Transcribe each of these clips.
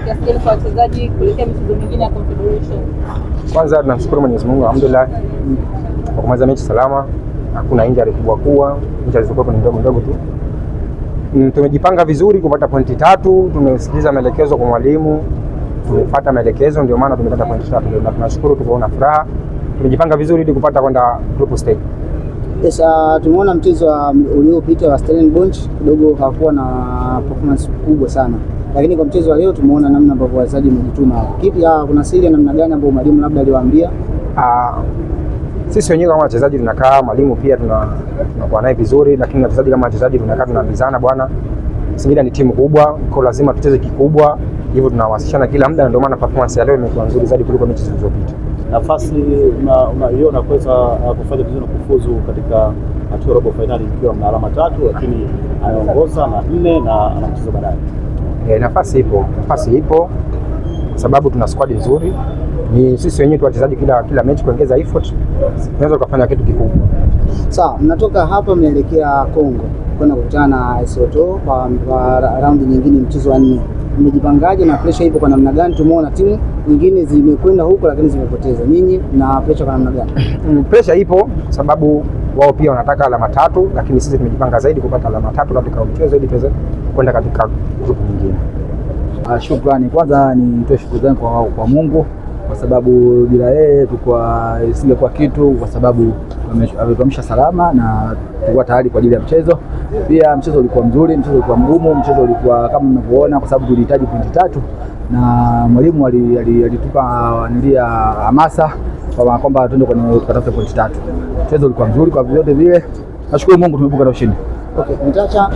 kiasi gani kwa wachezaji kuelekea michezo mingine ya Confederation? Kwanza tunamshukuru Mwenyezi Mungu, alhamdulillah, kwa kumaliza mechi salama, hakuna injury kubwa, injury zilikuwa ni ndogo tu. Tumejipanga vizuri kupata pointi 3, tumesikiliza maelekezo kwa mwalimu, tumefuata maelekezo, ndio maana tumepata pointi 3 na tunashukuru, tuko na furaha. Tumejipanga vizuri ili kupata kwenda group stage. Yes, tumeona mchezo uliopita wa Stellenbosch kidogo hakuwa na performance kubwa sana, lakini kwa mchezo wa leo tumeona namna ambavyo wachezaji wamejituma. Kipi kuna siri namna gani ambayo mwalimu labda aliwaambia? Sisi wenyewe kama wachezaji tunakaa, mwalimu pia tunakuwa naye vizuri, lakini wachezaji kama wachezaji tunakaa tunaambizana, bwana, Singida ni timu kubwa, kwa lazima tucheze kikubwa, hivyo tunawasishana kila muda, ndio maana performance ya leo imekuwa nzuri zaidi kuliko mechi zilizopita. Nafasi unaiona kuweza kufanya vizuri na kufuzu katika hatua robo finali ikiwa na alama 3, lakini anaongoza na 4 na anamcheza baadaye. Nafasi ipo kwa sababu tuna squad nzuri. Ni sisi wenyewe tu wachezaji kila mechi kuongeza effort, tunaweza kufanya kitu kikubwa. Sawa, mnatoka hapa mnaelekea Kongo kwenda kukutana na Soto kwa raundi nyingine, mchezo wa 4. Mmejipangaje na pressure ipo kwa namna gani? Tumeona timu nyingine zimekwenda huko lakini zimepoteza. Nyinyi na pressure kwa namna gani? Pressure ipo kwa sababu wao pia wanataka alama 3, lakini sisi tumejipanga zaidi kupata alama 3 katika mchezo ili tuweze kwenda katika group nyingine. Shukrani. Kwanza nitoe shukrani kwa Mungu kwa sababu bila yeye isingekuwa kitu, kwa sababu ametuamsha salama na tulikuwa tayari kwa ajili ya mchezo. Pia mchezo ulikuwa mzuri, mchezo ulikuwa mgumu, mchezo ulikuwa kama mnavyoona kwa sababu tulihitaji pointi 3 na mwalimu alitupa hamasa kwamba tuende tukatafute pointi 3. Mchezo ulikuwa mzuri kwa vyote vile. Nashukuru Mungu tumevuka na ushindi. Okay, Mtacha,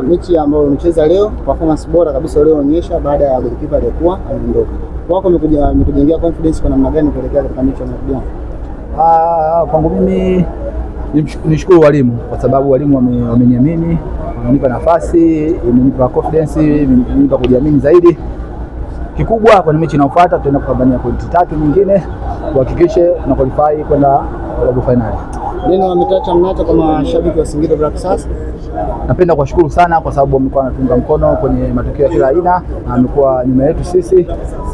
mechi ambayo umecheza leo, performance bora kabisa uliyoonyesha baada ya golikipa aliyekuwa ameondoka. Wako umekujengea confidence kwa namna gani kuelekea katika mechi ya Mapigano? Kwangu mimi nishukuru walimu kwa sababu walimu wameniamini, wamenipa nafasi, imenipa confidence, imenipa kujiamini zaidi. Kikubwa kwa mechi inayofuata tutaenda kupambania pointi 3 nyingine kuhakikisha tuna qualify kwenda robo finali. Neno Mtacha mnacho kama shabiki wa Singida Black Stars? Napenda kuwashukuru sana kwa sababu wamekuwa wanatunga mkono kwenye matokeo ya kila aina na wamekuwa nyuma yetu sisi.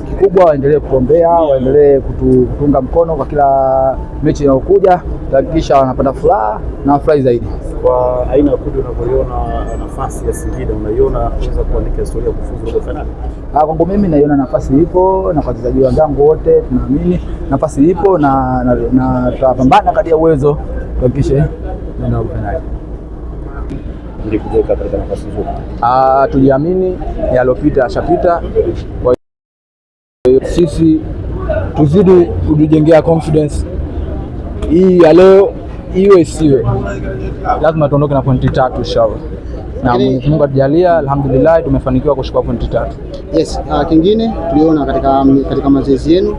Kikubwa waendelee kutuombea, waendelee kutunga mkono kwa kila mechi inayokuja, kuhakikisha wanapata furaha na furahi zaidi. Kwa aina ya kundi unavyoiona nafasi ya Singida, unaiona inaweza kuandika historia kufuzu robo finali? Kwangu mimi naiona nafasi ipo na kwa wachezaji wenzangu wote tunaamini nafasi ipo na tutapambana kadri ya uwezo kuhakikisha ndio robo finali. Ili kuweka katika nafasi nzuri. Tujiamini, yalopita yashapita. Kwa hiyo sisi tuzidi kujijengea confidence. Hii ya leo iwe isiwe, lazima tuondoke na pointi 3 inshallah. Na Mwenyezi Mungu atujalia, alhamdulillah tumefanikiwa kushika pointi 3. Yes, kingine tuliona katika mazoezi yenu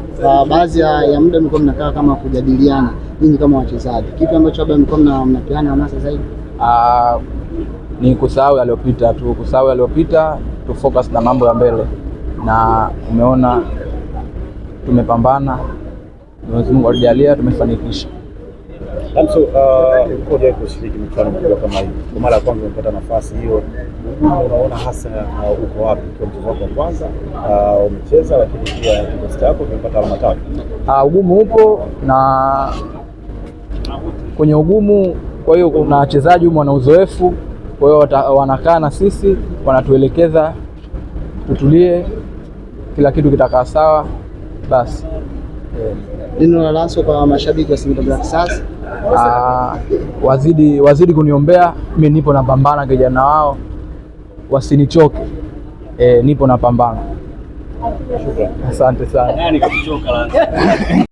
baadhi ya muda mlikuwa mnakaa kama kujadiliana ninyi kama wachezaji. Kipi ambacho labda mlikuwa mnapeana hamasa zaidi? Ni kusahau yaliyopita, tu focus na mambo ya mbele, na umeona tumepambana, Mwenyezi Mungu atujalia tumefanikisha. Lamso, ulikuja kushiriki mchezo mkubwa kama hii. Kwa mara ya kwanza umepata nafasi hiyo. Unaona hasa uko wapi kwa mchezo wako wa kwanza? Umecheza lakini pia kikosi chako kimepata alama 3. Ugumu upo na kwenye ugumu, kwa hiyo kuna wachezaji wana uzoefu, kwa hiyo wanakaa na sisi, wanatuelekeza tutulie, kila kitu kitakaa sawa basi. Neno la Lanso kwa mashabiki wa Singida Black Stars? Wazidi kuniombea, mimi nipo napambana kijana wao, wasinichoke. Nipo napambana. Asante sana.